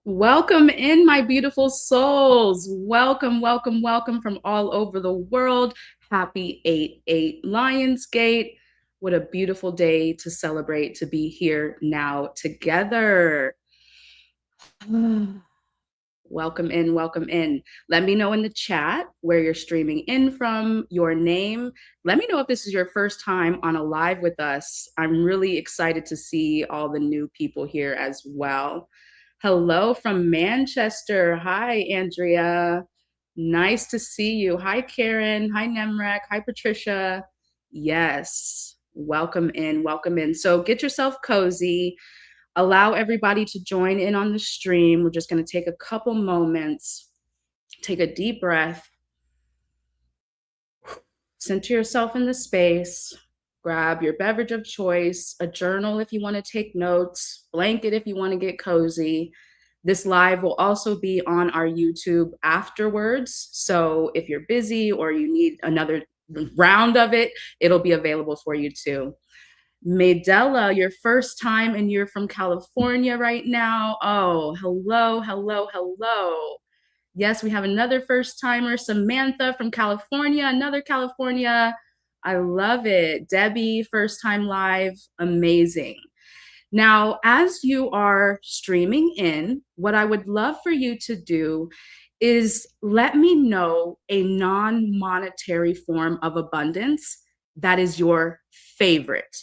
Welcome in, my beautiful souls. Welcome, welcome, welcome from all over the world. Happy 8/8 Lionsgate. What a beautiful day to celebrate to be here now together. Welcome in, welcome in. Let me know in the chat where you're streaming in from, your name. Let me know if this is your first time on a live with us. I'm really excited to see all the new people here as well. Hello from Manchester. Hi, Andrea. Nice to see you. Hi, Karen. Hi, Nemrek. Hi, Patricia. Yes, welcome in, welcome in. So get yourself cozy. Allow everybody to join in on the stream. We're just going to take a couple moments, take a deep breath, center yourself in the space, grab your beverage of choice, a journal if you want to take notes, blanket if you want to get cozy. This live will also be on our YouTube afterwards. So if you're busy or you need another round of it, it'll be available for you too. Maydella, your first time and you're from California right now. Oh, hello, hello, hello. Yes, we have another first timer, Samantha from California, another California. I love it. Debbie, first time live, amazing. Now, as you are streaming in, what I would love for you to do is let me know a non-monetary form of abundance that is your favorite.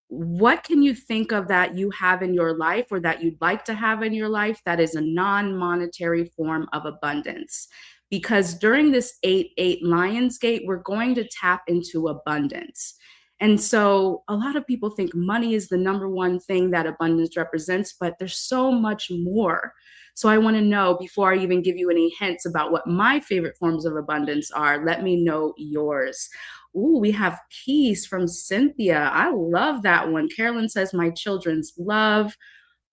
What can you think of that you have in your life or that you'd like to have in your life that is a non-monetary form of abundance? Because during this 8/8 Lionsgate, we're going to tap into abundance. And so a lot of people think money is the number one thing that abundance represents, but there's so much more. So I want to know, before I even give you any hints about what my favorite forms of abundance are, let me know yours. Ooh, we have peace from Cynthia. I love that one. Carolyn says, my children's love.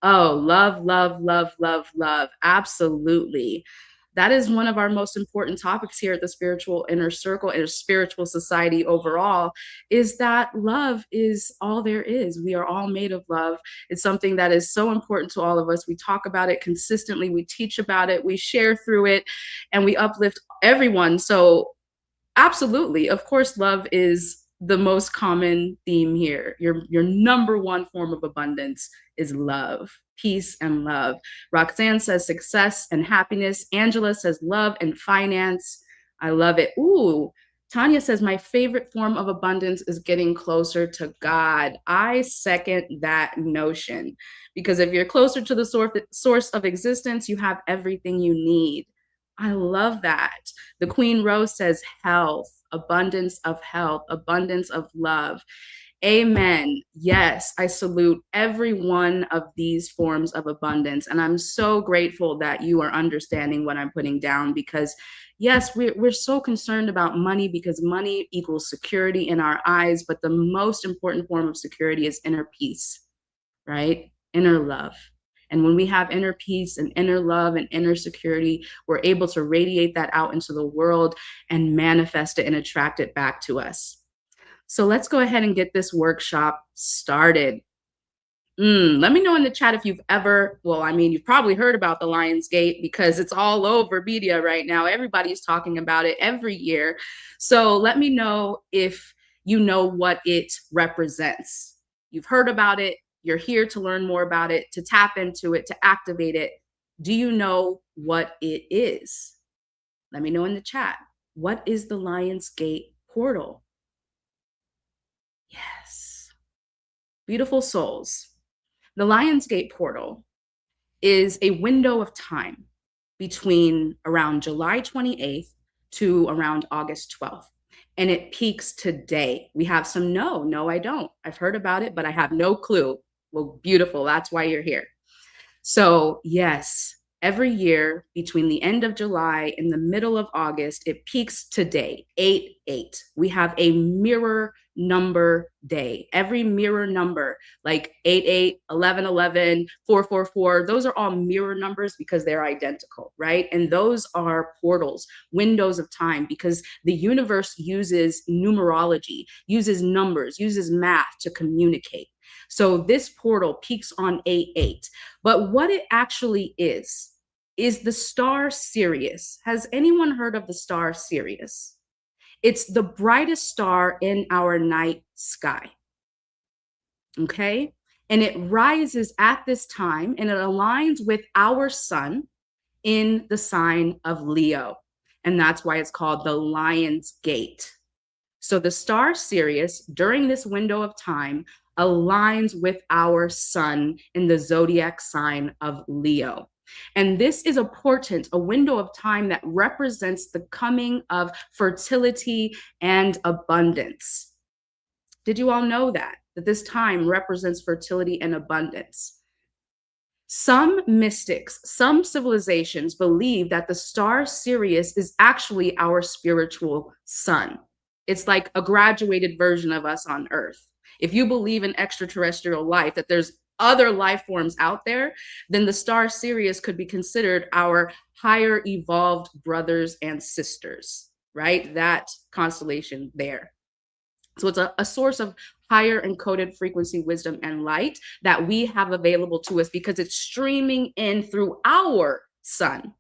Oh, love, love, love, love, love. Absolutely. That is one of our most important topics here at the Spiritual Inner Circle and Spiritual Society overall, is that love is all there is. We are all made of love. It's something that is so important to all of us. We talk about it consistently. We teach about it. We share through it, and we uplift everyone. So absolutely, of course, love is the most common theme here. Your number one form of abundance is love, peace and love. Roxanne says success and happiness. Angela says love and finance. I love it. Ooh, Tanya says my favorite form of abundance is getting closer to God. I second that notion, because if you're closer to the source of existence, you have everything you need. I love that. The Queen Rose says health, abundance of health, abundance of love. Amen. Yes, I salute every one of these forms of abundance. And I'm so grateful that you are understanding what I'm putting down, because yes, we're so concerned about money because money equals security in our eyes. But the most important form of security is inner peace, right? Inner love. And when we have inner peace and inner love and inner security, we're able to radiate that out into the world and manifest it and attract it back to us. So let's go ahead and get this workshop started. Let me know in the chat if you've ever, well, I mean, you've probably heard about the Lionsgate because it's all over media right now. Everybody's talking about it every year. So let me know if you know what it represents. You've heard about it. You're here to learn more about it, to tap into it, to activate it. Do you know what it is? Let me know in the chat. What is the Lionsgate portal? Yes. Beautiful souls. The Lionsgate portal is a window of time between around July 28th to around August 12th. And it peaks today. We have some no, I don't. I've heard about it, but I have no clue. Well, beautiful. That's why you're here. So yes, every year between the end of July and the middle of August, it peaks today, 8/8. We have a mirror number day. Every mirror number, like 8/8, 11/11, 4/4/4, those are all mirror numbers because they're identical, right? And those are portals, windows of time, because the universe uses numerology, uses numbers, uses math to communicate. So this portal peaks on 8-8. But what it actually is the star Sirius. Has anyone heard of the star Sirius? It's the brightest star in our night sky. Okay? And it rises at this time and it aligns with our sun in the sign of Leo. And that's why it's called the Lion's Gate. So the star Sirius during this window of time aligns with our sun in the zodiac sign of Leo. And this is a portent, a window of time that represents the coming of fertility and abundance. Did you all know that this time represents fertility and abundance? Some mystics, some civilizations believe that the star Sirius is actually our spiritual sun. It's like a graduated version of us on Earth. If you believe in extraterrestrial life, that there's other life forms out there, then the star Sirius could be considered our higher evolved brothers and sisters, right? That constellation there. So it's a source of higher encoded frequency, wisdom, and light that we have available to us because it's streaming in through our sun.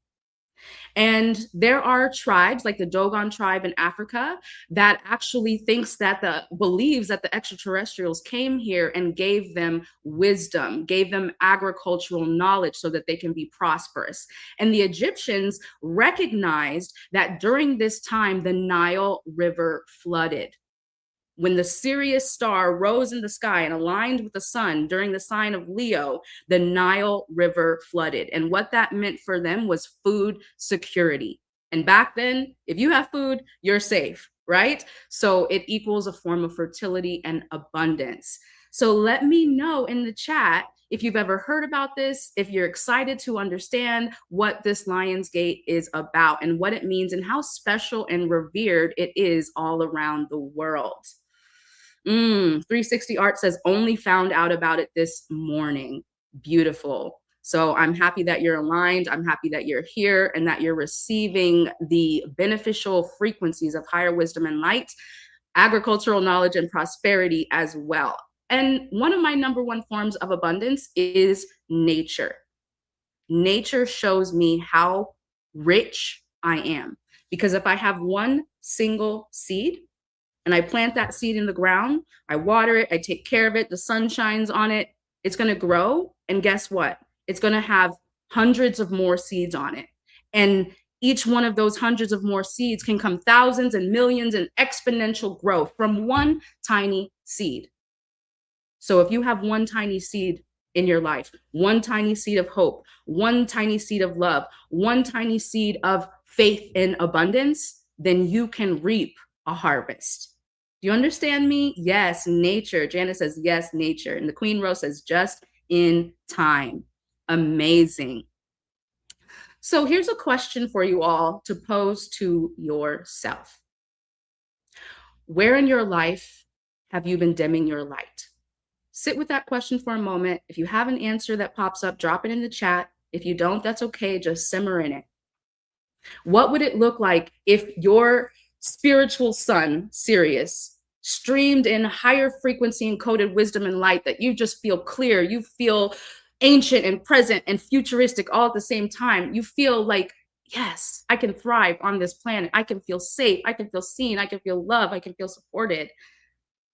And there are tribes like the Dogon tribe in Africa that actually believes that the extraterrestrials came here and gave them wisdom, gave them agricultural knowledge so that they can be prosperous. And the Egyptians recognized that during this time, the Nile River flooded. When the Sirius star rose in the sky and aligned with the sun during the sign of Leo, the Nile River flooded. And what that meant for them was food security. And back then, if you have food, you're safe, right? So it equals a form of fertility and abundance. So let me know in the chat if you've ever heard about this, if you're excited to understand what this Lion's Gate is about and what it means and how special and revered it is all around the world. 360 Art says, only found out about it this morning. Beautiful. So I'm happy that you're aligned. I'm happy that you're here and that you're receiving the beneficial frequencies of higher wisdom and light, agricultural knowledge and prosperity as well. And one of my number one forms of abundance is nature. Nature shows me how rich I am. Because if I have one single seed, and I plant that seed in the ground, I water it, I take care of it, the sun shines on it, it's gonna grow, and guess what? It's gonna have hundreds of more seeds on it. And each one of those hundreds of more seeds can come thousands and millions and exponential growth from one tiny seed. So if you have one tiny seed in your life, one tiny seed of hope, one tiny seed of love, one tiny seed of faith in abundance, then you can reap a harvest. Do you understand me? Yes, nature. Janice says, yes, nature. And the Queen Rose says, just in time. Amazing. So here's a question for you all to pose to yourself. Where in your life have you been dimming your light? Sit with that question for a moment. If you have an answer that pops up, drop it in the chat. If you don't, that's okay. Just simmer in it. What would it look like if your spiritual sun, Sirius, streamed in higher frequency encoded wisdom and light that you just feel clear, you feel ancient and present and futuristic all at the same time? You feel like, yes, I can thrive on this planet. I can feel safe. I can feel seen. I can feel loved. I can feel supported.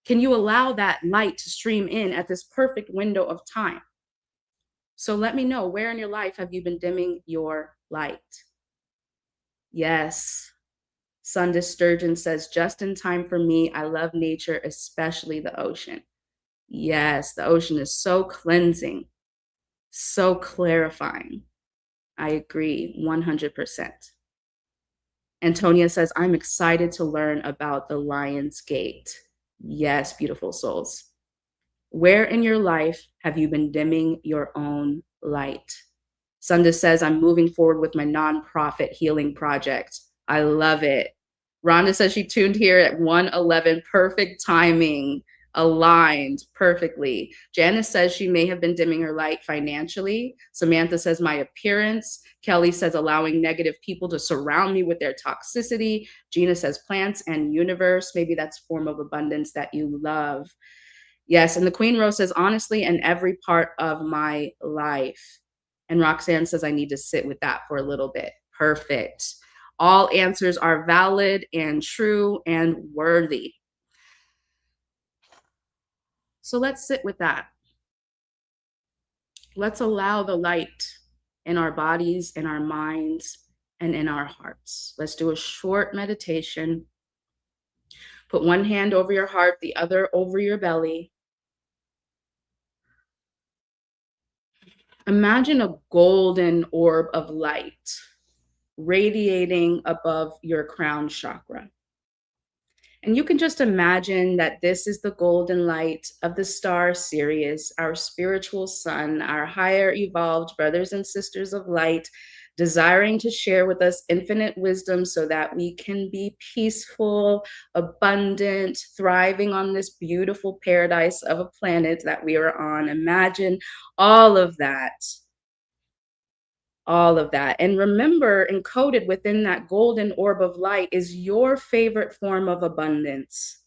Can you allow that light to stream in at this perfect window of time? So let me know, where in your life have you been dimming your light? Yes. Sundus Sturgeon says, just in time for me. I love nature, especially the ocean. Yes, the ocean is so cleansing, so clarifying. I agree 100%. Antonia says, I'm excited to learn about the Lion's Gate. Yes, beautiful souls. Where in your life have you been dimming your own light? Sundus says, I'm moving forward with my nonprofit healing project. I love it. Rhonda says she tuned here at 1:11. Perfect timing, aligned perfectly. Janice says she may have been dimming her light financially. Samantha says my appearance. Kelly says allowing negative people to surround me with their toxicity. Gina says plants and universe. Maybe that's a form of abundance that you love. Yes, and the Queen Rose says, honestly, in every part of my life. And Roxanne says, I need to sit with that for a little bit. Perfect. All answers are valid and true and worthy. So let's sit with that. Let's allow the light in our bodies, in our minds, and in our hearts. Let's do a short meditation. Put one hand over your heart, the other over your belly. Imagine a golden orb of light radiating above your crown chakra. And you can just imagine that this is the golden light of the star Sirius, our spiritual sun, our higher evolved brothers and sisters of light, desiring to share with us infinite wisdom so that we can be peaceful, abundant, thriving on this beautiful paradise of a planet that we are on. Imagine all of that. All of that. And remember, encoded within that golden orb of light is your favorite form of abundance.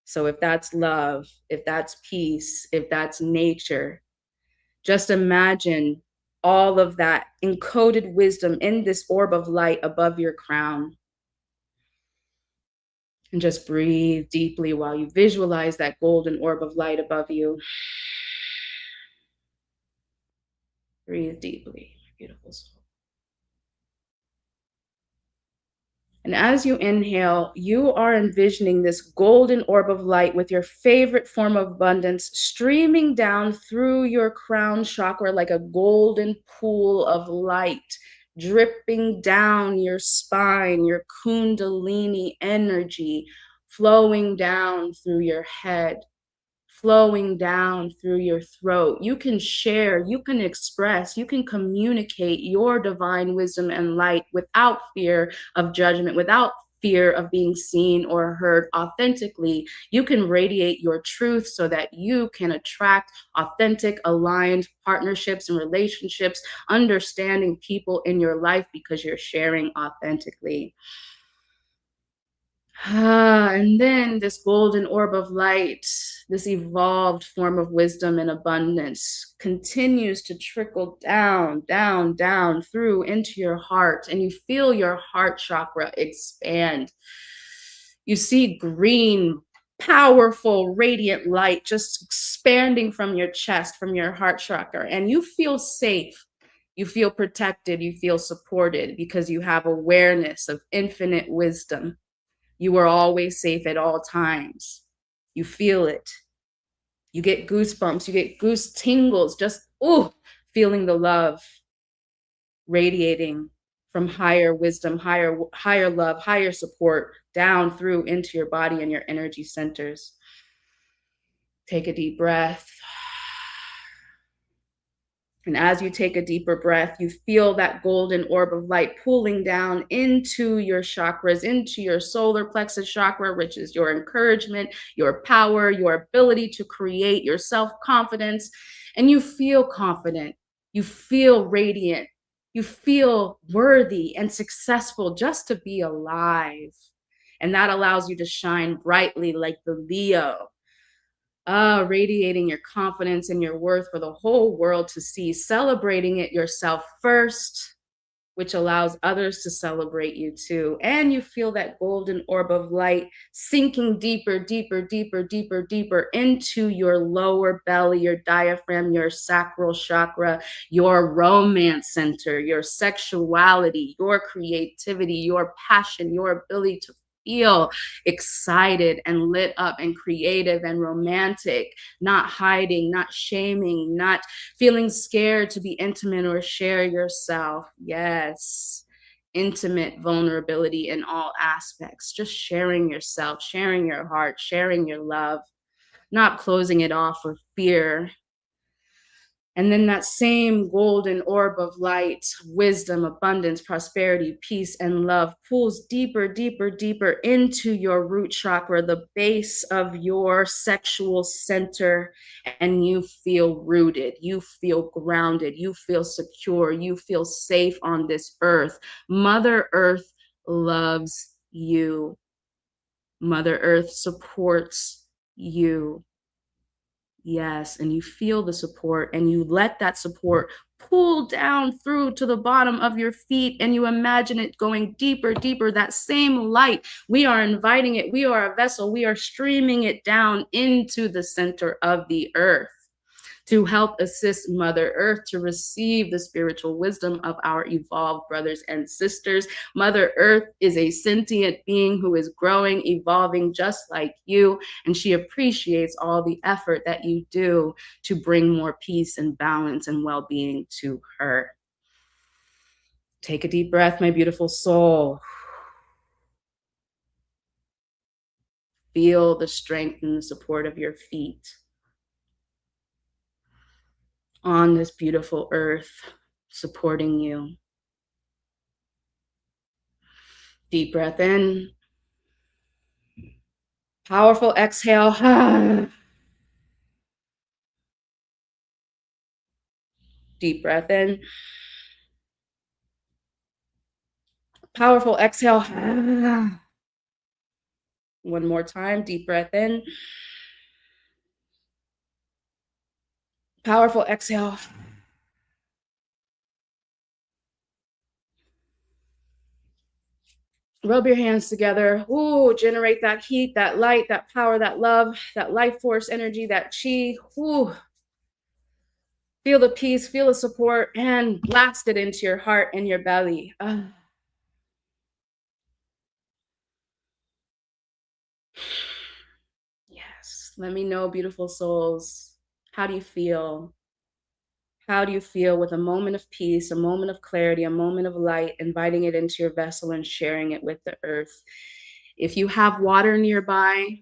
So if that's love, if that's peace, if that's nature, just imagine all of that encoded wisdom in this orb of light above your crown. And just breathe deeply while you visualize that golden orb of light above you. Breathe deeply, beautiful soul. And as you inhale, you are envisioning this golden orb of light with your favorite form of abundance streaming down through your crown chakra like a golden pool of light, dripping down your spine, your kundalini energy, flowing down through your head, flowing down through your throat. You can share, you can express, you can communicate your divine wisdom and light without fear of judgment, without fear of being seen or heard authentically. You can radiate your truth so that you can attract authentic, aligned partnerships and relationships, understanding people in your life because you're sharing authentically. And then this golden orb of light, this evolved form of wisdom and abundance continues to trickle down, down, down through into your heart. And you feel your heart chakra expand. You see green, powerful, radiant light just expanding from your chest, from your heart chakra. And you feel safe. You feel protected. You feel supported because you have awareness of infinite wisdom. You are always safe at all times. You feel it. You get goosebumps, you get goose tingles, just, feeling the love radiating from higher wisdom, higher love, higher support down through into your body and your energy centers. Take a deep breath. And as you take a deeper breath, you feel that golden orb of light pulling down into your chakras, into your solar plexus chakra, which is your encouragement, your power, your ability to create, your self-confidence. And you feel confident, you feel radiant, you feel worthy and successful just to be alive. And that allows you to shine brightly like the Leo. Radiating your confidence and your worth for the whole world to see, celebrating it yourself first, which allows others to celebrate you too. And you feel that golden orb of light sinking deeper, deeper, deeper, deeper, deeper into your lower belly, your diaphragm, your sacral chakra, your romance center, your sexuality, your creativity, your passion, your ability to feel excited and lit up and creative and romantic, not hiding, not shaming, not feeling scared to be intimate or share yourself. Yes, intimate vulnerability in all aspects, just sharing yourself, sharing your heart, sharing your love, not closing it off for fear. And then that same golden orb of light, wisdom, abundance, prosperity, peace, and love pulls deeper, deeper, deeper into your root chakra, the base of your sexual center. And you feel rooted, you feel grounded, you feel secure, you feel safe on this earth. Mother Earth loves you. Mother Earth supports you. Yes, and you feel the support and you let that support pull down through to the bottom of your feet and you imagine it going deeper, deeper, that same light. We are inviting it. We are a vessel. We are streaming it down into the center of the earth to help assist Mother Earth to receive the spiritual wisdom of our evolved brothers and sisters. Mother Earth is a sentient being who is growing, evolving just like you, and she appreciates all the effort that you do to bring more peace and balance and well-being to her. Take a deep breath, my beautiful soul. Feel the strength and the support of your feet on this beautiful earth, supporting you. Deep breath in. Powerful exhale. Deep breath in. Powerful exhale. One more time. Deep breath in. Powerful exhale. Rub your hands together. Ooh, generate that heat, that light, that power, that love, that life force energy, that chi. Ooh. Feel the peace, feel the support, and blast it into your heart and your belly. Yes. Let me know, beautiful souls. How do you feel? How do you feel with a moment of peace, a moment of clarity, a moment of light, inviting it into your vessel and sharing it with the earth? If you have water nearby,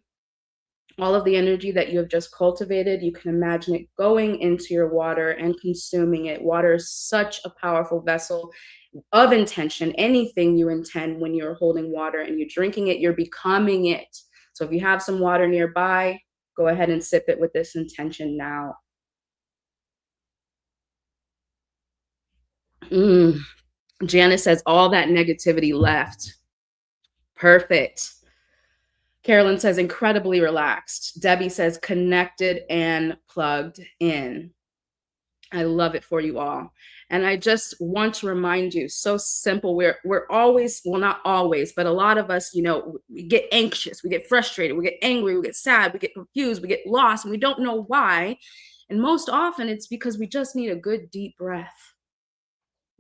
all of the energy that you have just cultivated, you can imagine it going into your water and consuming it. Water is such a powerful vessel of intention. Anything you intend when you're holding water and you're drinking it, you're becoming it. So if you have some water nearby, go ahead and sip it with this intention now. Janice says all that negativity left. Perfect. Carolyn says incredibly relaxed. Debbie says connected and plugged in. I love it for you all. And I just want to remind you, so simple. We're always, well, not always, but a lot of us, you know, we get anxious, we get frustrated, we get angry, we get sad, we get confused, we get lost, and we don't know why. And most often it's because we just need a good deep breath.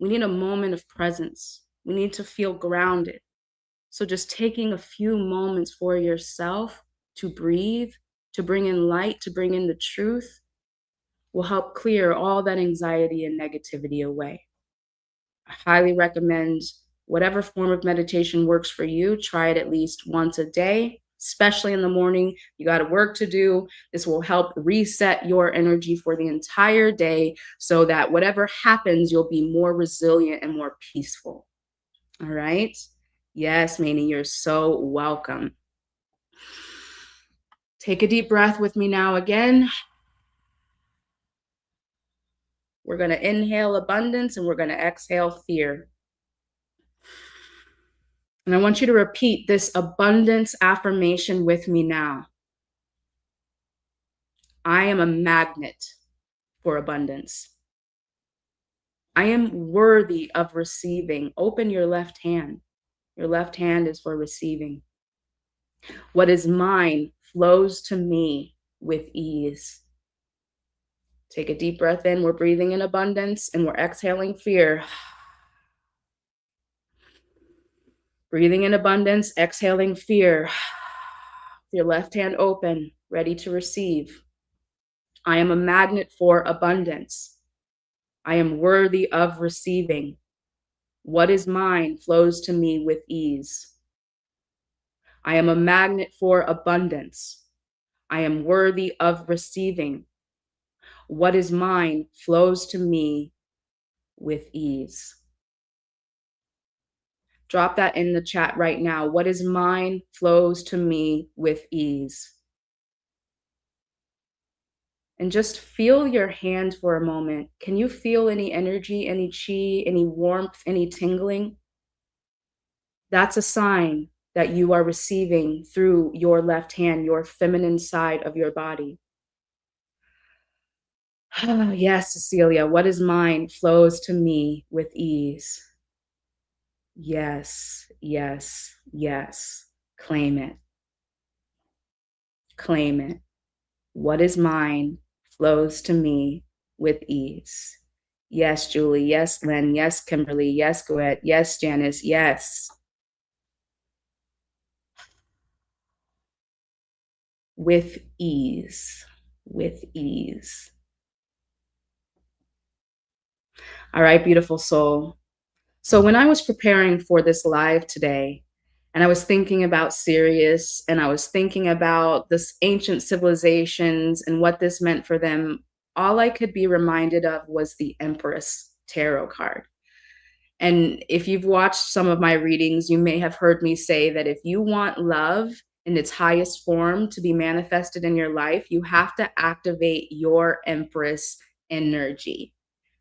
We need a moment of presence. We need to feel grounded. So just taking a few moments for yourself to breathe, to bring in light, to bring in the truth, will help clear all that anxiety and negativity away. I highly recommend whatever form of meditation works for you. Try it at least once a day, especially in the morning. You got work to do. This will help reset your energy for the entire day so that whatever happens, you'll be more resilient and more peaceful. All right? Yes, Manny, you're so welcome. Take a deep breath with me now again. We're going to inhale abundance and we're going to exhale fear. And I want you to repeat this abundance affirmation with me now. I am a magnet for abundance. I am worthy of receiving. Open your left hand. Your left hand is for receiving. What is mine flows to me with ease. Take a deep breath in. We're breathing in abundance and we're exhaling fear. Breathing in abundance, exhaling fear. Your left hand open, ready to receive. I am a magnet for abundance. I am worthy of receiving. What is mine flows to me with ease. I am a magnet for abundance. I am worthy of receiving. What is mine flows to me with ease. Drop that in the chat right now. What is mine flows to me with ease. And just feel your hand for a moment. Can you feel any energy, any chi, any warmth, any tingling? That's a sign that you are receiving through your left hand, your feminine side of your body. Yes, Cecilia, what is mine flows to me with ease. Yes, yes, yes. Claim it. Claim it. What is mine flows to me with ease. Yes, Julie. Yes, Lynn. Yes, Kimberly. Yes, Goette. Yes, Janice. Yes. With ease. With ease. All right, beautiful soul. So when I was preparing for this live today, and I was thinking about Sirius, and I was thinking about this ancient civilizations and what this meant for them, all I could be reminded of was the Empress tarot card. And if you've watched some of my readings, you may have heard me say that if you want love in its highest form to be manifested in your life, you have to activate your Empress energy,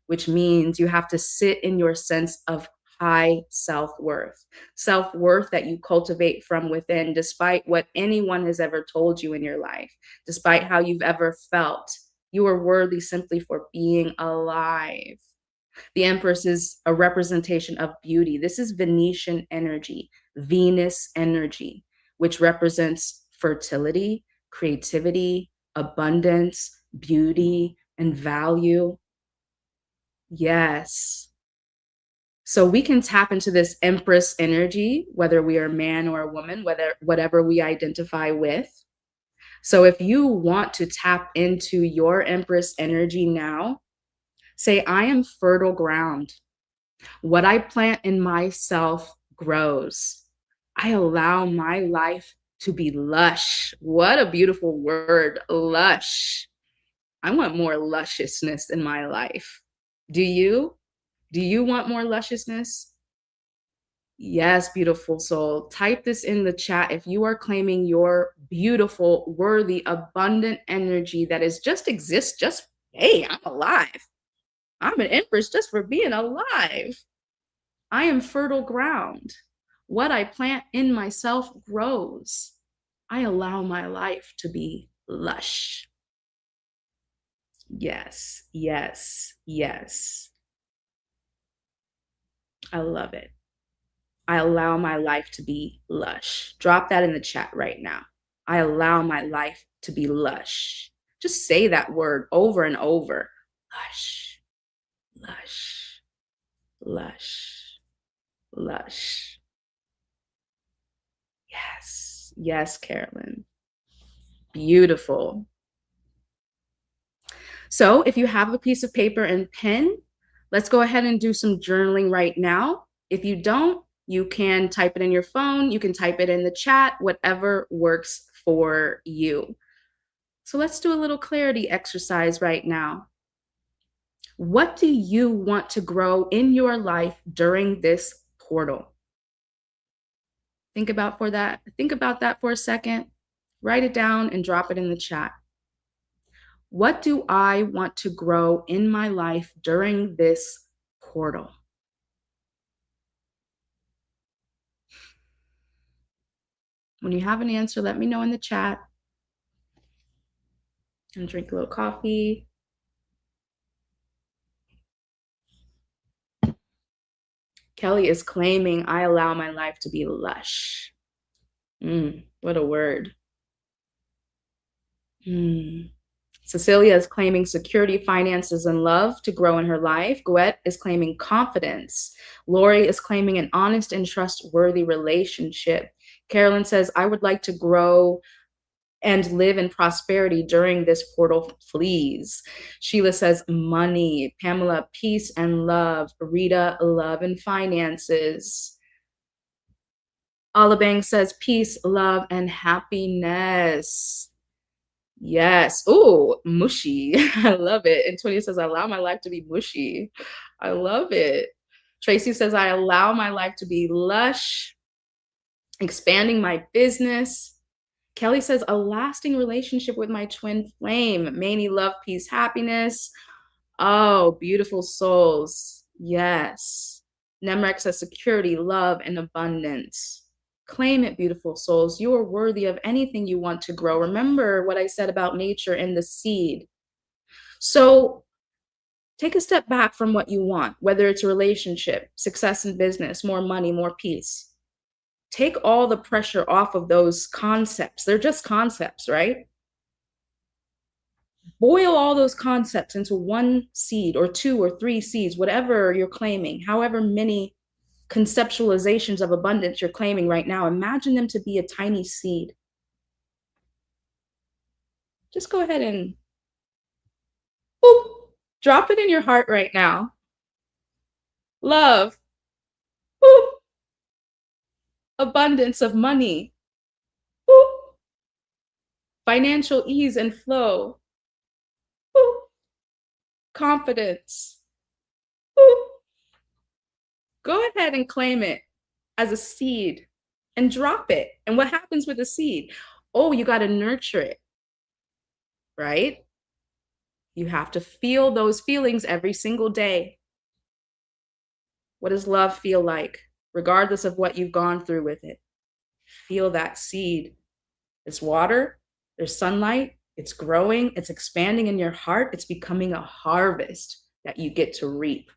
which means you have to sit in your sense of high self-worth, self-worth that you cultivate from within, despite what anyone has ever told you in your life, despite how you've ever felt. You are worthy simply for being alive. The Empress is a representation of beauty. This is Venetian energy, Venus energy, which represents fertility, creativity, abundance, beauty, and value. Yes. So we can tap into this Empress energy, whether we are a man or a woman, whatever we identify with. So if you want to tap into your Empress energy now, say, I am fertile ground. What I plant in myself grows. I allow my life to be lush. What a beautiful word, lush. I want more lusciousness in my life. Do you? Do you want more lusciousness? Yes, beautiful soul. Type this in the chat if you are claiming your beautiful, worthy, abundant energy that is just exists, just, hey, I'm alive. I'm an empress just for being alive. I am fertile ground. What I plant in myself grows. I allow my life to be lush. Yes, yes, yes. I love it. I allow my life to be lush. Drop that in the chat right now. I allow my life to be lush. Just say that word over and over. Lush, lush, lush, lush. Yes, yes, Carolyn. Beautiful. So if you have a piece of paper and pen, let's go ahead and do some journaling right now. If you don't, you can type it in your phone, you can type it in the chat, whatever works for you. So let's do a little clarity exercise right now. What do you want to grow in your life during this portal? Think about that for a second. Write it down and drop it in the chat. What do I want to grow in my life during this portal? When you have an answer, let me know in the chat. And drink a little coffee. Kelly is claiming, I allow my life to be lush. What a word. Cecilia is claiming security, finances, and love to grow in her life. Goette is claiming confidence. Lori is claiming an honest and trustworthy relationship. Carolyn says, I would like to grow and live in prosperity during this portal, please. Sheila says, money. Pamela, peace and love. Rita, love and finances. Alabang says, peace, love, and happiness. Yes. Oh, mushy. I love it. And 20 says, I allow my life to be mushy. I love it. Tracy says, I allow my life to be lush, expanding my business. Kelly says, a lasting relationship with my twin flame. Many love, peace, happiness. Oh, beautiful souls. Yes. Nemrek says, security, love, and abundance. Claim it, beautiful souls. You are worthy of anything you want to grow. Remember what I said about nature and the seed. So take a step back from what you want, whether it's a relationship, success in business, more money, more peace. Take all the pressure off of those concepts. They're just concepts, right? Boil all those concepts into one seed or two or three seeds, whatever you're claiming, however many conceptualizations of abundance you're claiming right now. Imagine them to be a tiny seed. Just go ahead and boop, drop it in your heart right now. Love, boop, abundance of money, boop, financial ease and flow, boop, confidence, boop. Go ahead and claim it as a seed and drop it. And what happens with the seed? Oh, you got to nurture it, right? You have to feel those feelings every single day. What does love feel like, regardless of what you've gone through with it? Feel that seed. It's water, there's sunlight, it's growing, it's expanding in your heart, it's becoming a harvest that you get to reap.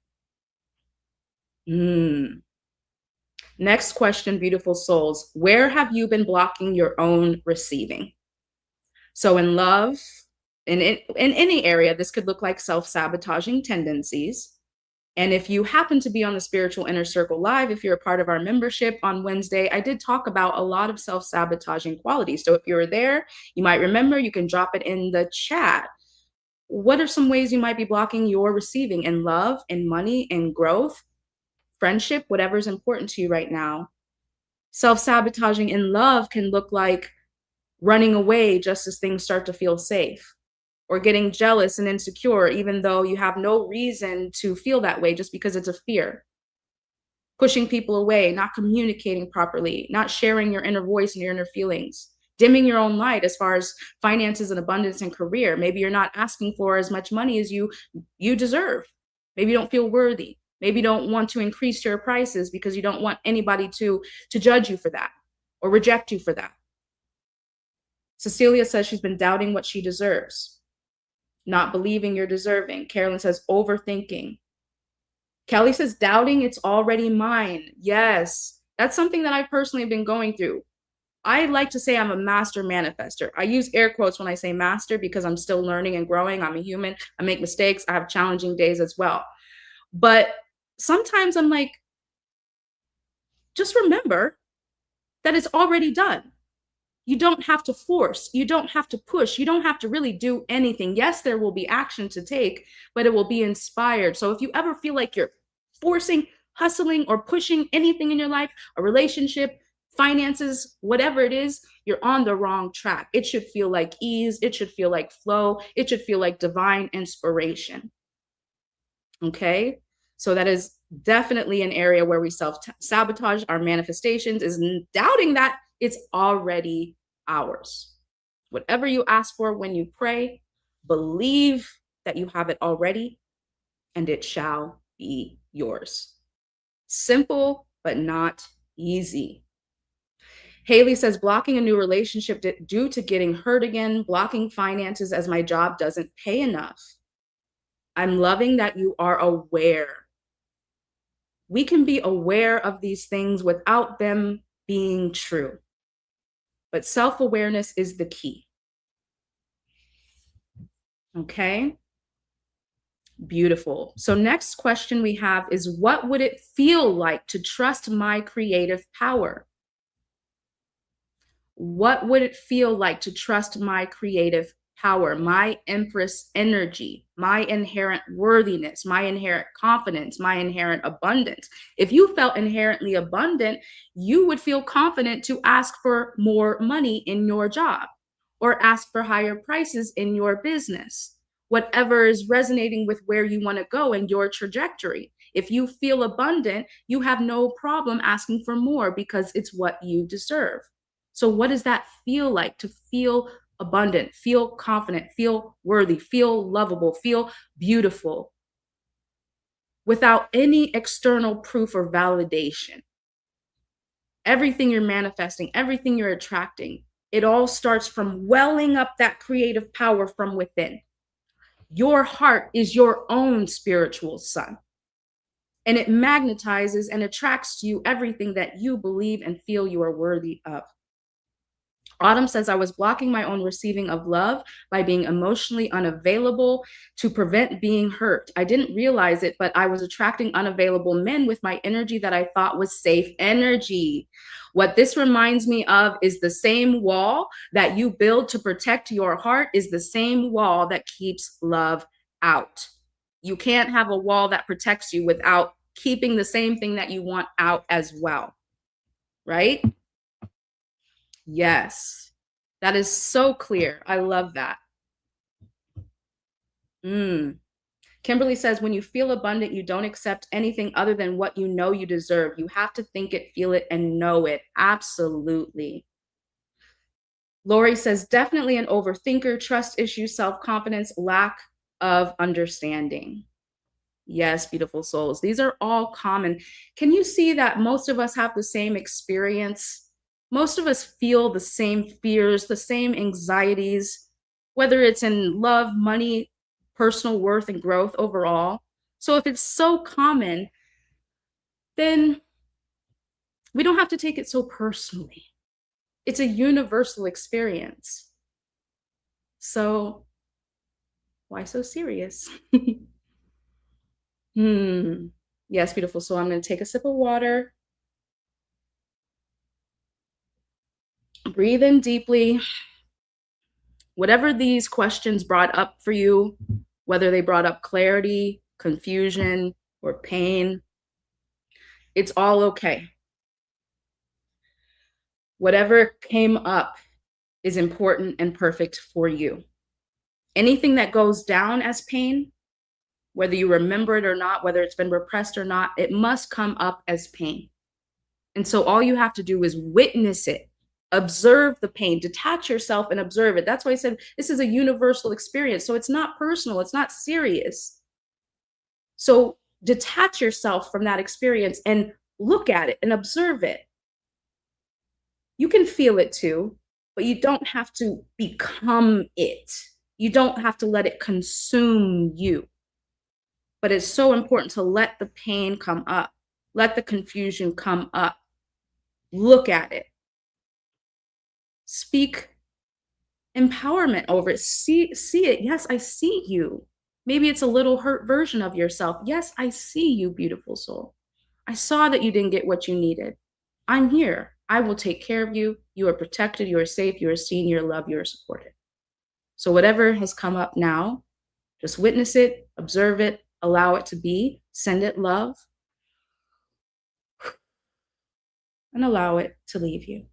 Next question, beautiful souls. Where have you been blocking your own receiving? So in love, in any area, this could look like self-sabotaging tendencies. And if you happen to be on the Spiritual Inner Circle Live, if you're a part of our membership on Wednesday, I did talk about a lot of self-sabotaging qualities. So if you're there, you might remember, you can drop it in the chat. What are some ways you might be blocking your receiving in love, in money, in growth, friendship, whatever's important to you right now? Self-sabotaging in love can look like running away just as things start to feel safe, or getting jealous and insecure, even though you have no reason to feel that way, just because it's a fear. Pushing people away, not communicating properly, not sharing your inner voice and your inner feelings, dimming your own light as far as finances and abundance and career. Maybe you're not asking for as much money as you deserve. Maybe you don't feel worthy. Maybe you don't want to increase your prices because you don't want anybody to judge you for that or reject you for that. Cecilia says she's been doubting what she deserves, not believing you're deserving. Carolyn says overthinking. Kelly says doubting it's already mine. Yes, that's something that I personally have been going through. I like to say I'm a master manifester. I use air quotes when I say master because I'm still learning and growing. I'm a human. I make mistakes. I have challenging days as well. But sometimes I'm like, just remember that it's already done. You don't have to force. You don't have to push. You don't have to really do anything. Yes, there will be action to take, but it will be inspired. So if you ever feel like you're forcing, hustling, or pushing anything in your life, a relationship, finances, whatever it is, you're on the wrong track. It should feel like ease. It should feel like flow. It should feel like divine inspiration. Okay? So that is definitely an area where we self-sabotage our manifestations, is doubting that it's already ours. Whatever you ask for when you pray, believe that you have it already, and it shall be yours. Simple, but not easy. Haley says, blocking a new relationship due to getting hurt again, blocking finances as my job doesn't pay enough. I'm loving that you are aware. We can be aware of these things without them being true. But self-awareness is the key. Okay? Beautiful. So next question we have is, what would it feel like to trust my creative power? What would it feel like to trust my creative power, my Empress energy, my inherent worthiness, my inherent confidence, my inherent abundance? If you felt inherently abundant, you would feel confident to ask for more money in your job or ask for higher prices in your business, whatever is resonating with where you want to go in your trajectory. If you feel abundant, you have no problem asking for more because it's what you deserve. So what does that feel like, to feel abundant, feel confident, feel worthy, feel lovable, feel beautiful without any external proof or validation? Everything you're manifesting, everything you're attracting, it all starts from welling up that creative power from within. Your heart is your own spiritual sun, and it magnetizes and attracts to you everything that you believe and feel you are worthy of. Autumn says, I was blocking my own receiving of love by being emotionally unavailable to prevent being hurt. I didn't realize it, but I was attracting unavailable men with my energy that I thought was safe energy. What this reminds me of is the same wall that you build to protect your heart is the same wall that keeps love out. You can't have a wall that protects you without keeping the same thing that you want out as well, right? Yes. That is so clear. I love that. Kimberly says, when you feel abundant, you don't accept anything other than what you know you deserve. You have to think it, feel it, and know it. Absolutely. Lori says, definitely an overthinker, trust issues, self-confidence, lack of understanding. Yes, beautiful souls. These are all common. Can you see that most of us have the same experience? Most of us feel the same fears, the same anxieties, whether it's in love, money, personal worth, and growth overall. So if it's so common, then we don't have to take it so personally. It's a universal experience. So why so serious? Yes, beautiful soul. I'm going to take a sip of water. Breathe in deeply. Whatever these questions brought up for you, whether they brought up clarity, confusion, or pain, it's all okay. Whatever came up is important and perfect for you. Anything that goes down as pain, whether you remember it or not, whether it's been repressed or not, it must come up as pain. And so all you have to do is witness it, observe the pain, detach yourself and observe it. That's why I said this is a universal experience. So it's not personal, it's not serious. So detach yourself from that experience and look at it and observe it. You can feel it too, but you don't have to become it. You don't have to let it consume you. But it's so important to let the pain come up, let the confusion come up. Look at it. Speak empowerment over it. See it. Yes, I see you. Maybe it's a little hurt version of yourself. Yes, I see you, beautiful soul. I saw that you didn't get what you needed. I'm here. I will take care of you. You are protected. You are safe. You are seen. You're loved. You are supported. So whatever has come up now, just witness it, observe it, allow it to be, send it love, and allow it to leave you.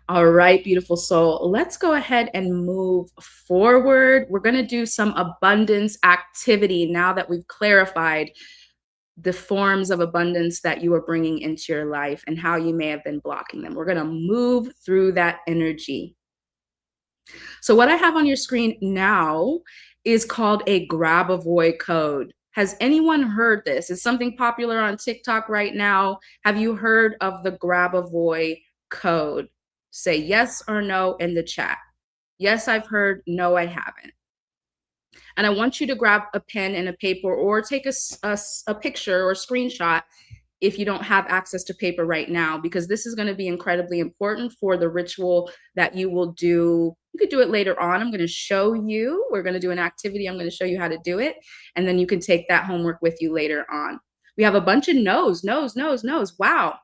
All right, beautiful soul. Let's go ahead and move forward. We're going to do some abundance activity now that we've clarified the forms of abundance that you are bringing into your life and how you may have been blocking them. We're going to move through that energy. So what I have on your screen now is called a Grabovoi code. Has anyone heard this? Is something popular on TikTok right now? Have you heard of the Grabovoi code? Say yes or no in the chat. Yes, I've heard. No, I haven't. And I want you to grab a pen and a paper or take a picture or a screenshot if you don't have access to paper right now, because this is going to be incredibly important for the ritual that you will do. You could do it later on. I'm going to show you. We're going to do an activity. I'm going to show you how to do it. And then you can take that homework with you later on. We have a bunch of no's. Wow.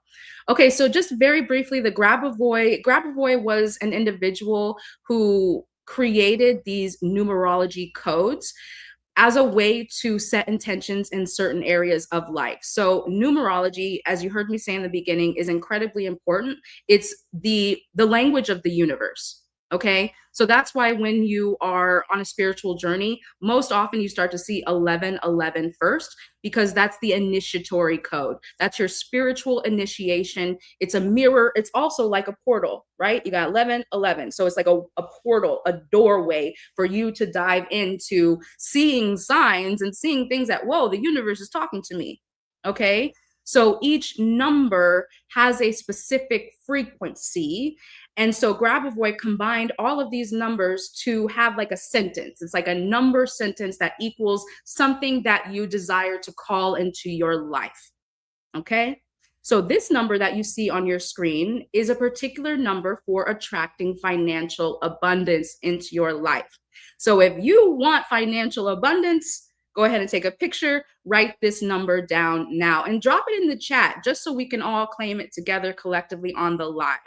Okay, so just very briefly, the Grabovoi was an individual who created these numerology codes as a way to set intentions in certain areas of life. So numerology, as you heard me say in the beginning, is incredibly important. It's the language of the universe. Okay, so that's why when you are on a spiritual journey, most often you start to see 1111 first, because that's the initiatory code. That's your spiritual initiation. It's a mirror. It's also like a portal, right? You got 1111. So it's like a portal, a doorway for you to dive into seeing signs and seeing things that, whoa, the universe is talking to me. Okay, so each number has a specific frequency, And so Grabovoi combined all of these numbers to have like a sentence. It's like a number sentence that equals something that you desire to call into your life. Okay? So this number that you see on your screen is a particular number for attracting financial abundance into your life. So if you want financial abundance, go ahead and take a picture, write this number down now, and drop it in the chat just so we can all claim it together collectively on the live.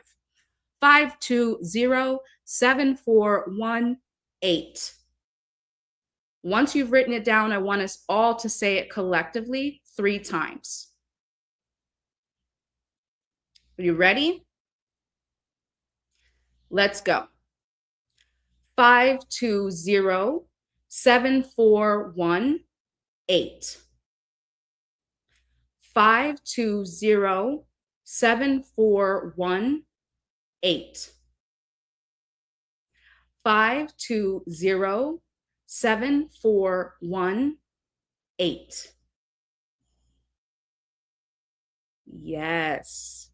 520-7418. Once you've written it down, I want us all to say it collectively 3 times. Are you ready? Let's go. 520-7418. 520-7418. 520-7418. Yes.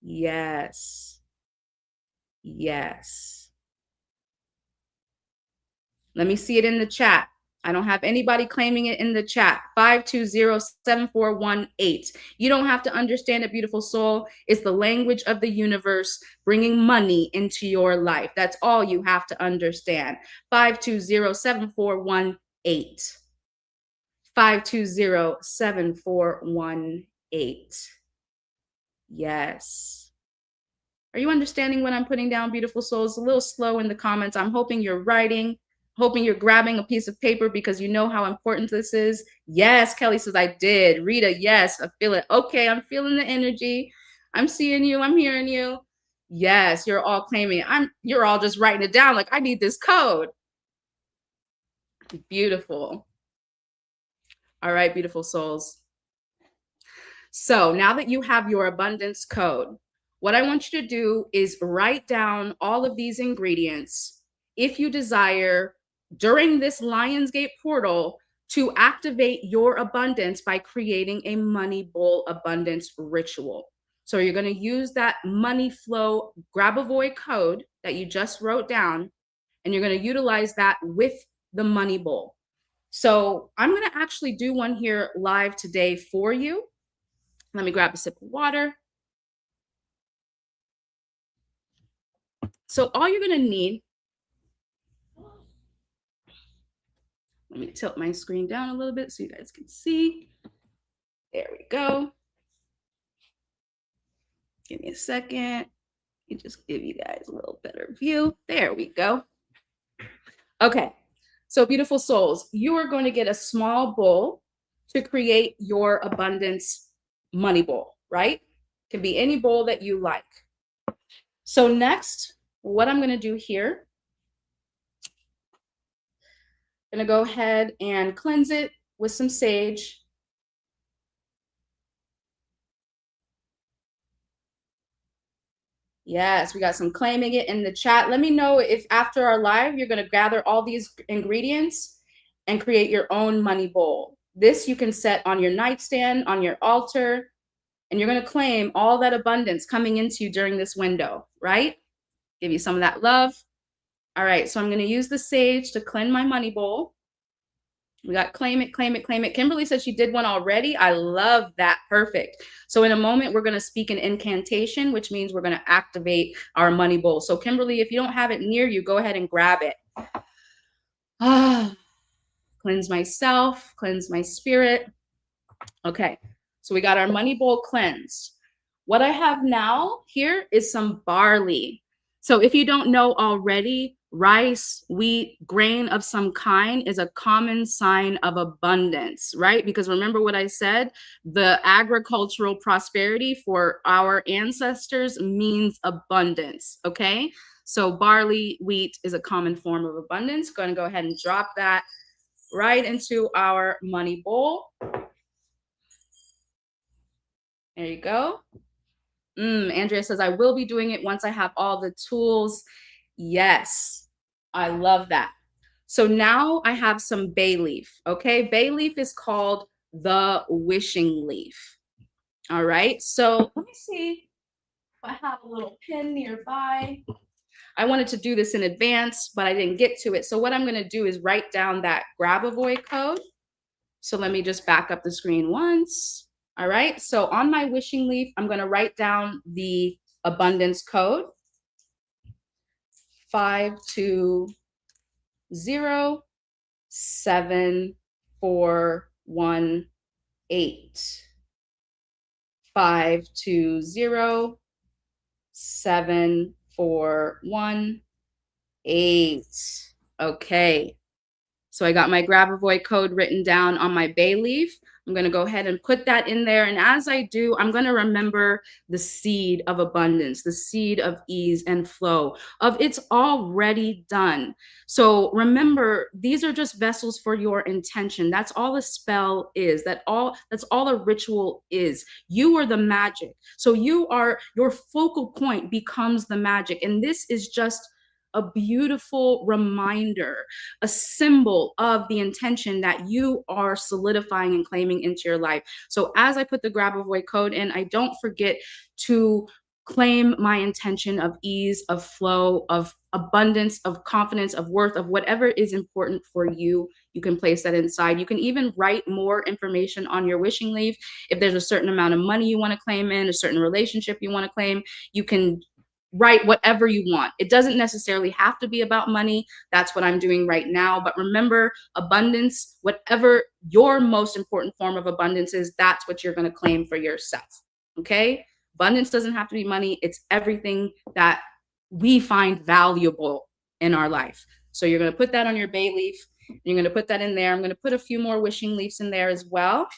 Yes. Yes. Let me see it in the chat. I don't have anybody claiming it in the chat. 520-7418. You don't have to understand it, beautiful soul. It's the language of the universe bringing money into your life. That's all you have to understand. 520-7418. 520-7418. Yes. Are you understanding what I'm putting down, beautiful souls? A little slow in the comments. I'm hoping you're writing, hoping you're grabbing a piece of paper because you know how important this is. Yes, Kelly says, I did. Rita, yes, I feel it. Okay, I'm feeling the energy. I'm seeing you. I'm hearing you. Yes, you're all claiming it. You're all just writing it down like, I need this code. Beautiful. All right, beautiful souls. So now that you have your abundance code, what I want you to do is write down all of these ingredients if you desire during this Lionsgate portal to activate your abundance by creating a money bowl abundance ritual. So you're going to use that money flow Grabovoi code that you just wrote down, and you're going to utilize that with the money bowl. So I'm going to actually do one here live today for you. Let me grab a sip of water. So all you're going to need, let me tilt my screen down a little bit so you guys can see. There we go. Give me a second. Let me just give you guys a little better view. There we go. Okay. So beautiful souls, you are going to get a small bowl to create your abundance money bowl, right? It can be any bowl that you like. So next, what I'm going to do here, I'm going to go ahead and cleanse it with some sage. Yes, we got some claiming it in the chat. Let me know if after our live, you're going to gather all these ingredients and create your own money bowl. This you can set on your nightstand, on your altar, and you're going to claim all that abundance coming into you during this window, right? Give you some of that love. All right, so I'm going to use the sage to cleanse my money bowl. We got claim it, claim it, claim it. Kimberly said she did one already. I love that. Perfect. So in a moment, we're going to speak an incantation, which means we're going to activate our money bowl. So Kimberly, if you don't have it near you, go ahead and grab it. Cleanse myself, cleanse my spirit. Okay, so we got our money bowl cleansed. What I have now here is some barley. So if you don't know already, rice, wheat, grain of some kind is a common sign of abundance, right? Because remember what I said, the agricultural prosperity for our ancestors means abundance, okay? So barley, wheat is a common form of abundance. Going to go ahead and drop that right into our money bowl. There you go. Andrea says, I will be doing it once I have all the tools. Yes, I love that. So now I have some bay leaf, okay? Bay leaf is called the wishing leaf. All right, so let me see. I have a little pin nearby. I wanted to do this in advance, but I didn't get to it. So what I'm going to do is write down that Grabovoi code. So let me just back up the screen once. All right. So on my wishing leaf, I'm going to write down the abundance code. 52074118. 52074118. Okay. So I got my Grabovoi code written down on my bay leaf. I'm going to go ahead and put that in there. And as I do, I'm going to remember the seed of abundance, the seed of ease and flow, of it's already done. So remember, these are just vessels for your intention. That's all a spell is. That's all a ritual is. You are the magic. So your focal point becomes the magic. And this is just a beautiful reminder, a symbol of the intention that you are solidifying and claiming into your life. So as I put the Grabovoi code in, I don't forget to claim my intention of ease, of flow, of abundance, of confidence, of worth, of whatever is important for you. You can place that inside. You can even write more information on your wishing leaf. If there's a certain amount of money you want to claim in, a certain relationship you want to claim, you can write whatever you want. It doesn't necessarily have to be about money. That's what I'm doing right now. But remember, abundance, whatever your most important form of abundance is, that's what you're going to claim for yourself. Okay? Abundance doesn't have to be money. It's everything that we find valuable in our life. So you're going to put that on your bay leaf. You're going to put that in there. I'm going to put a few more wishing leaves in there as well.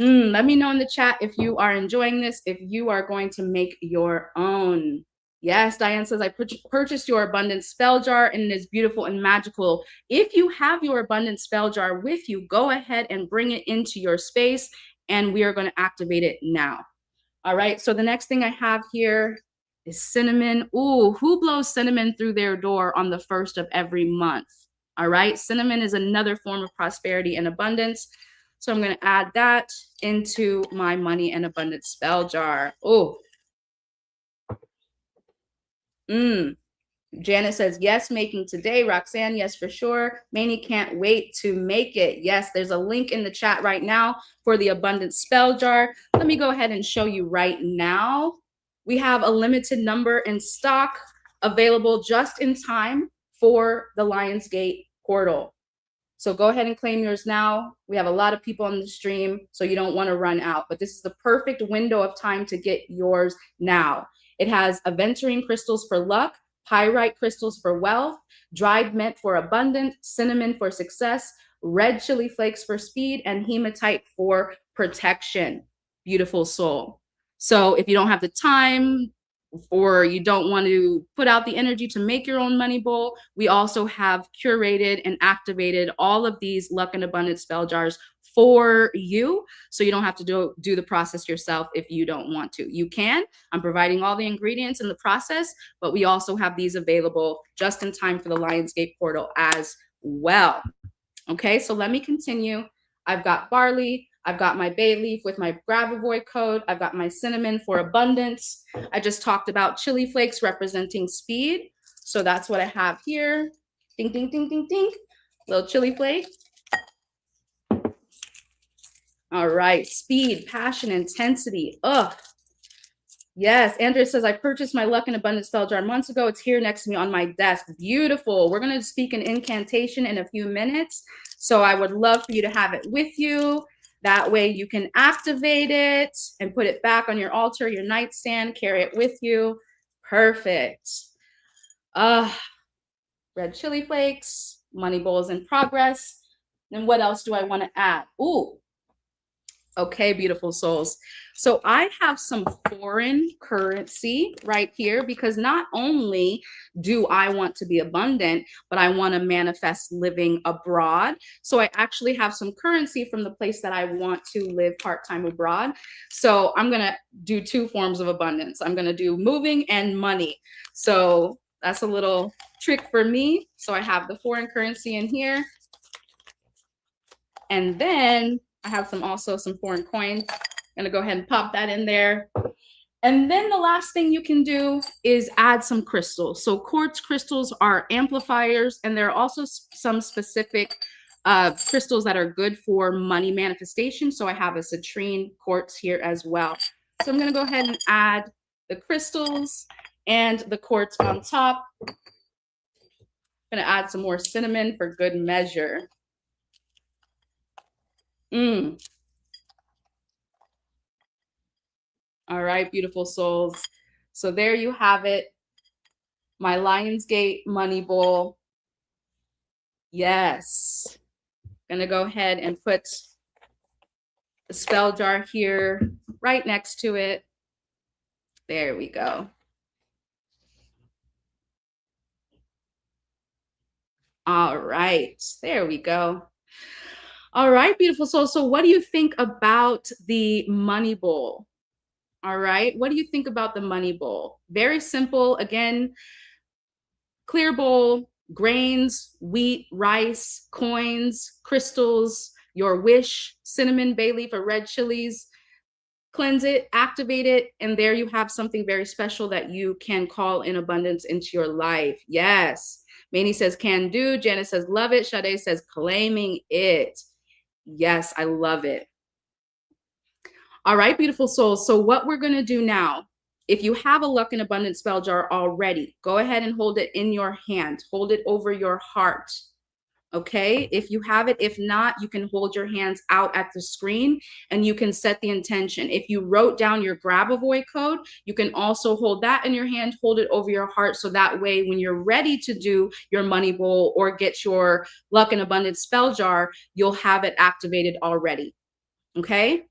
Let me know in the chat if you are enjoying this, if you are going to make your own. Yes, Diane says, I purchased your abundance spell jar and it is beautiful and magical. If you have your abundance spell jar with you, go ahead and bring it into your space and we are going to activate it now. All right, so the next thing I have here is cinnamon. Ooh, who blows cinnamon through their door on the 1st of every month? All right, cinnamon is another form of prosperity and abundance. So I'm going to add that into my money and abundance spell jar. Oh. Janet says, yes, making today. Roxanne, yes, for sure. Manny can't wait to make it. Yes, there's a link in the chat right now for the abundance spell jar. Let me go ahead and show you right now. We have a limited number in stock available just in time for the Lionsgate portal. So go ahead and claim yours now. We have a lot of people on the stream, so you don't want to run out. But this is the perfect window of time to get yours now. It has aventurine crystals for luck, pyrite crystals for wealth, dried mint for abundance, cinnamon for success, red chili flakes for speed, and hematite for protection. Beautiful soul. So if you don't have the time, or you don't want to put out the energy to make your own money bowl, we also have curated and activated all of these luck and abundance spell jars for you. So you don't have to do the process yourself if you don't want to. You can. I'm providing all the ingredients in the process, but we also have these available just in time for the Lionsgate portal as well. Okay, so let me continue. I've got barley. I've got my bay leaf with my Grabovoi code. I've got my cinnamon for abundance. I just talked about chili flakes representing speed. So that's what I have here. Ding, ding, ding, ding, ding. Little chili flake. All right, speed, passion, intensity. Ugh. Yes, Andrea says, I purchased my luck and abundance spell jar months ago. It's here next to me on my desk. Beautiful. We're going to speak an incantation in a few minutes. So I would love for you to have it with you. That way you can activate it and put it back on your altar, your nightstand, carry it with you. Perfect. Red chili flakes, money bowls in progress. Then what else do I want to add? Ooh. Okay, beautiful souls. So I have some foreign currency right here because not only do I want to be abundant, but I want to manifest living abroad. So I actually have some currency from the place that I want to live part-time abroad. So I'm going to do two forms of abundance. I'm going to do moving and money. So that's a little trick for me. So I have the foreign currency in here. And then I have also some foreign coins. I'm gonna go ahead and pop that in there. And then the last thing you can do is add some crystals. So quartz crystals are amplifiers, and there are also some specific crystals that are good for money manifestation. So I have a citrine quartz here as well. So I'm going to go ahead and add the crystals and the quartz on top. I'm going to add some more cinnamon for good measure. All right, beautiful souls. So there you have it. My Lionsgate money bowl. Yes. Gonna go ahead and put the spell jar here right next to it. There we go. All right, there we go. All right, beautiful soul. So what do you think about the money bowl? All right, what do you think about the money bowl? Very simple. Again, clear bowl, grains, wheat, rice, coins, crystals, your wish, cinnamon, bay leaf, or red chilies. Cleanse it, activate it, and there you have something very special that you can call in abundance into your life. Yes. Manny says can do. Janice says love it. Sade says claiming it. Yes, I love it. All right, beautiful souls. So what we're going to do now, if you have a luck and abundance spell jar already, go ahead and hold it in your hand. Hold it over your heart. Okay, if you have it, if not, you can hold your hands out at the screen and you can set the intention. If you wrote down your Grabovoi code, you can also hold that in your hand, hold it over your heart. So that way, when you're ready to do your money bowl or get your luck and abundance spell jar, you'll have it activated already. Okay.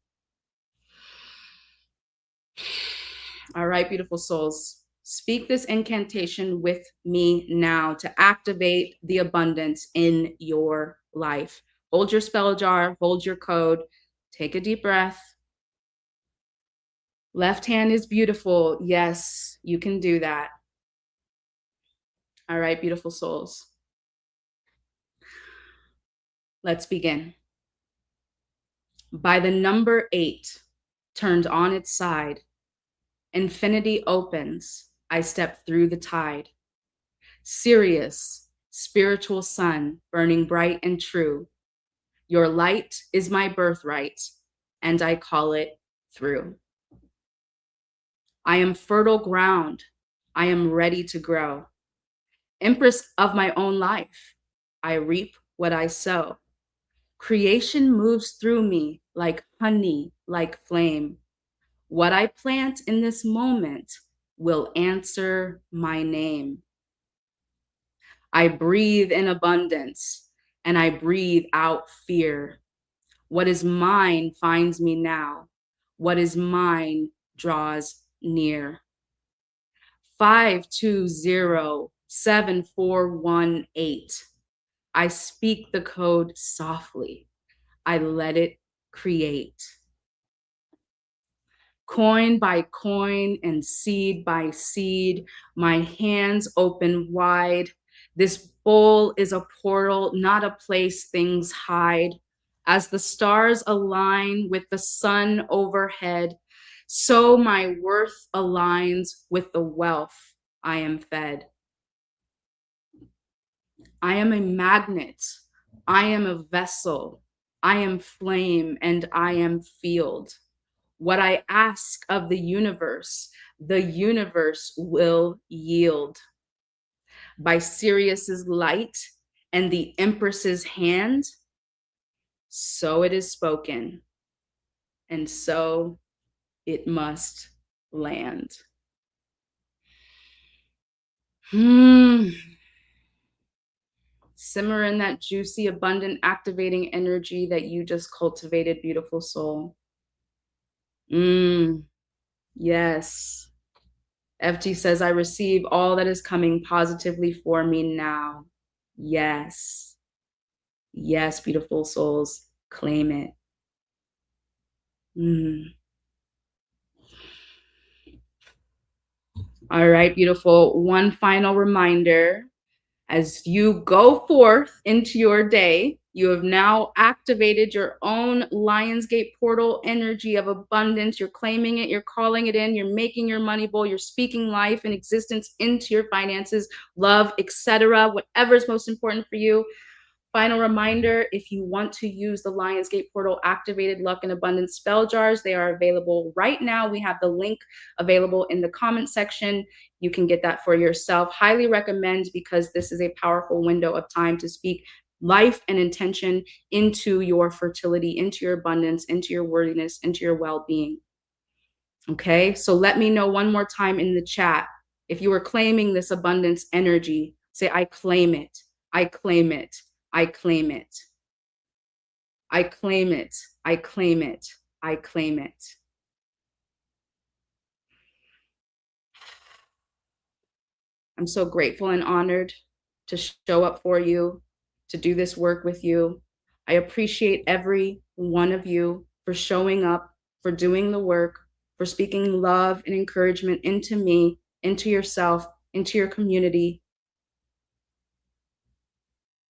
All right, beautiful souls. Speak this incantation with me now to activate the abundance in your life. Hold your spell jar, hold your code, take a deep breath. Left hand is beautiful. Yes, you can do that. All right, beautiful souls. Let's begin. By the number 8, turned on its side, infinity opens. I step through the tide. Sirius, spiritual sun, burning bright and true. Your light is my birthright, and I call it through. I am fertile ground. I am ready to grow. Empress of my own life. I reap what I sow. Creation moves through me like honey, like flame. What I plant in this moment will answer my name. I breathe in abundance and I breathe out fear. What is mine finds me now. What is mine draws near. 5207418. I speak the code softly. I let it create. Coin by coin and seed by seed, my hands open wide. This bowl is a portal, not a place things hide. As the stars align with the sun overhead, so my worth aligns with the wealth I am fed. I am a magnet. I am a vessel. I am flame and I am field. What I ask of the universe will yield. By Sirius's light and the Empress's hand, so it is spoken, and so it must land. Simmer in that juicy, abundant, activating energy that you just cultivated, beautiful soul. Yes. FT says, I receive all that is coming positively for me now. Yes. Yes, beautiful souls, claim it. All right, beautiful. One final reminder. As you go forth into your day, You have now activated your own Lionsgate portal energy of abundance. You're claiming it, you're calling it in, you're making your money bowl, you're speaking life and existence into your finances, love, etc., whatever's most important for you. Final reminder, if you want to use the Lionsgate Portal activated luck and abundance spell jars, they are available right now. We have the link available in the comment section. You can get that for yourself. Highly recommend, because this is a powerful window of time to speak life and intention into your fertility, into your abundance, into your worthiness, into your well-being. Okay, so let me know one more time in the chat. If you are claiming this abundance energy, say, I claim it. I claim it. I claim it. I claim it. I claim it. I claim it. I'm so grateful and honored to show up for you, to do this work with you. I appreciate every one of you for showing up, for doing the work, for speaking love and encouragement into me, into yourself, into your community.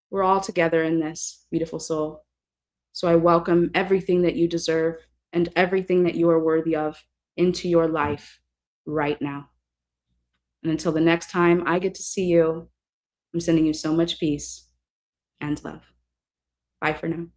We're all together in this, beautiful soul. So I welcome everything that you deserve and everything that you are worthy of into your life right now. And until the next time I get to see you, I'm sending you so much peace and love. Bye for now.